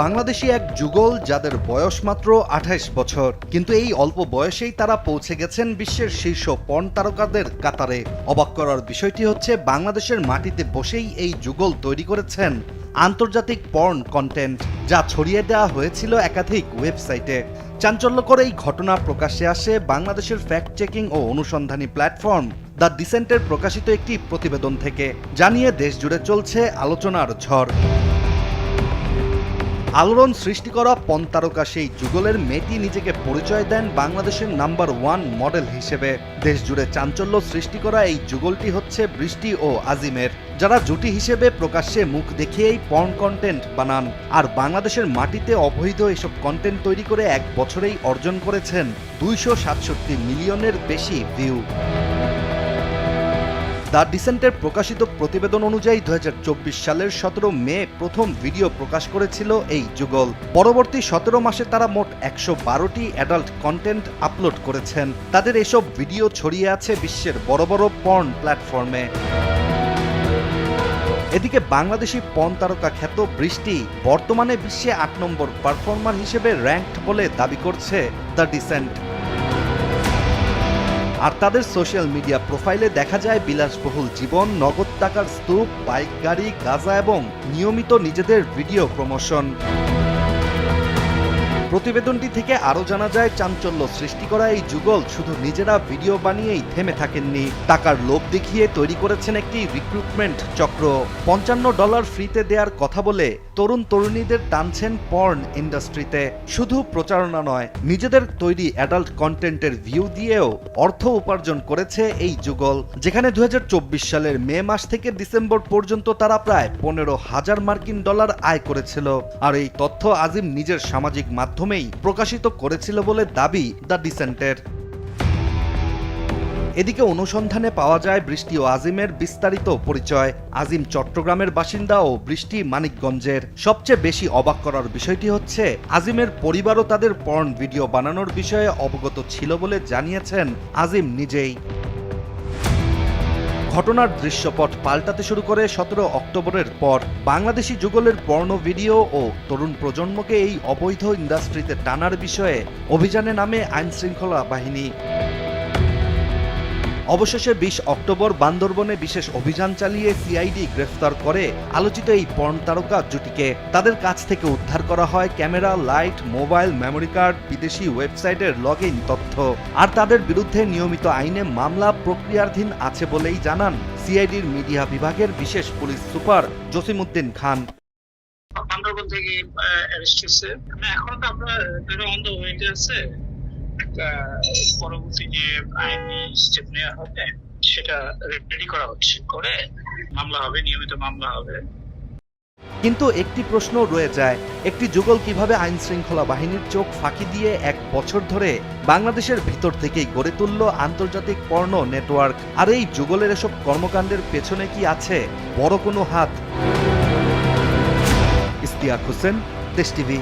বাংলাদেশি এক যুগল যাদের বয়স মাত্র ২৮ বছর, কিন্তু এই অল্প বয়সেই তারা পৌঁছে গেছেন বিশ্বের শীর্ষ পর্ন তারকাদের কাতারে। অবাক করার বিষয়টি হচ্ছে বাংলাদেশের মাটিতে বসেই এই যুগল তৈরি করেছেন আন্তর্জাতিক পর্ন কন্টেন্ট, যা ছড়িয়ে দেওয়া হয়েছিল একাধিক ওয়েবসাইটে। চাঞ্চল্যকর এই ঘটনা প্রকাশ্যে আসে বাংলাদেশের ফ্যাক্ট চেকিং ও অনুসন্ধানী প্ল্যাটফর্ম দ্য ডিসেন্টের প্রকাশিত একটি প্রতিবেদন থেকে, যা নিয়ে দেশজুড়ে চলছে আলোচনার ঝড়। আলোড়ন সৃষ্টি করা পর্ন তারকা সেই যুগলের মেয়েটি নিজেকে পরিচয় দেন বাংলাদেশের নাম্বার 1 মডেল হিসেবে। দেশজুড়ে চাঞ্চল্য সৃষ্টি করা এই যুগলটি হচ্ছে বৃষ্টি ও আজিমের, যারা জুটি হিসেবে প্রকাশ্যে মুখ দেখিয়েই পর্ন কন্টেন্ট বানান। আর বাংলাদেশের মাটিতে অবৈধ এসব কন্টেন্ট তৈরি করে এক বছরেই অর্জন করেছেন 267 মিলিয়নের বেশি ভিউ। দ্য ডিসেন্টের প্রকাশিত প্রতিবেদন অনুযায়ী 2024 সালের 17 মে প্রথম ভিডিও প্রকাশ করেছিল এই যুগল। পরবর্তী 17 মাসে তারা মোট 112টি অ্যাডাল্ট কন্টেন্ট আপলোড করেছেন। তাদের এসব ভিডিও ছড়িয়ে আছে বিশ্বের বড় বড় পর্ন প্ল্যাটফর্মে। এদিকে বাংলাদেশি পর্ন তারকা খ্যাত বৃষ্টি বর্তমানে বিশ্বে 8 নম্বর পারফর্মার হিসেবে র্যাঙ্কড বলে দাবি করছে দ্য ডিসেন্ট। আর তাদের সোশ্যাল মিডিয়া প্রোফাইলে দেখা যায় বিলাসবহুল জীবন, নগদ টাকার স্তূপ, বাইক, গাড়ি, গাঁজা এবং নিয়মিত নিজেদের ভিডিও প্রমোশন। প্রতিবেদনটি থেকে আরও জানা যায়, চাঞ্চল্য সৃষ্টি করা এই যুগল শুধু নিজেরা ভিডিও বানিয়েই থেমে থাকেননি, টাকার লোভ দেখিয়ে তৈরি করেছেন একটি রিক্রুটমেন্ট চক্র। $55 ফ্রিতে দেওয়ার কথা বলে তরুণ তরুণীদের টানছেন পর্ন ইন্ডাস্ট্রিতে। শুধু প্রচারণা নয়, নিজেদের তৈরি অ্যাডাল্ট কন্টেন্টের ভিউ দিয়েও অর্থ উপার্জন করেছে এই যুগল, যেখানে 2024 সালের মে মাস থেকে ডিসেম্বর পর্যন্ত তারা প্রায় $15,000 মার্কিন আয় করেছিল। আর এই তথ্য আজিম নিজের সামাজিক মাধ্যমেই প্রকাশিত করেছিল বলে দাবি দ্য ডিসেন্টের। এদিকে অনুসন্ধানে পাওয়া যায় বৃষ্টি ও আজিমের বিস্তারিত পরিচয়। আজিম চট্টগ্রামের বাসিন্দা ও বৃষ্টি মানিকগঞ্জের। সবচেয়ে বেশি অবাক করার বিষয়টি হচ্ছে, আজিমের পরিবারও তাদের পর্ন ভিডিও বানানোর বিষয়ে অবগত ছিল বলে জানিয়েছেন আজিম নিজেই। ঘটনার দৃশ্যপট পাল্টাতে শুরু করে 17 অক্টোবরের পর। বাংলাদেশি যুগলের পর্ন ভিডিও ও তরুণ প্রজন্মকে এই অবৈধ ইন্ডাস্ট্রিতে টানার বিষয়ে অভিযানে নামে আইনশৃঙ্খলা বাহিনী। অবশেষে 20 অক্টোবর বান্দরবনে বিশেষ অভিযান চালিয়ে সিআইডি গ্রেফতার করে আলোচিত এই পর্ন তারকা জুটিকে। তাদের কাছ থেকে উদ্ধার করা হয় camera, light, mobile, memory card, বিদেশি ওয়েবসাইটের লগ ইন তথ্য। আর তাদের বিরুদ্ধে নিয়মিত আইনে মামলা প্রক্রিয়াধীন আছে বলেই জানান সিআইডির মিডিয়া বিভাগের বিশেষ পুলিশ সুপার জসিমউদ্দিন খান। বান্দরবন থেকে অ্যারেস্ট হয়েছে। এখন তো আমরা অন দ্য ওয়েতে আছে, পরবর্তী যে আইনি স্টেপ নেওয়া হবে সেটা রেডি করা হচ্ছে, করে মামলা হবে, নিয়মিত মামলা হবে। কিন্তু একটি প্রশ্ন রয়ে যায়, একটি যুগল কিভাবে আইন শৃঙ্খলা বাহিনীর চোখ ফাঁকি দিয়ে 1 বছর ধরে বাংলাদেশের ভিতর থেকেই গড়ে তুলল আন্তর্জাতিক পর্ন নেটওয়ার্ক? আর এই যুগলের এসব কর্মকাণ্ডের পেছনে কি আছে বড় কোনো হাত? ইশতিয়াক হোসেন, দেশ টিভি।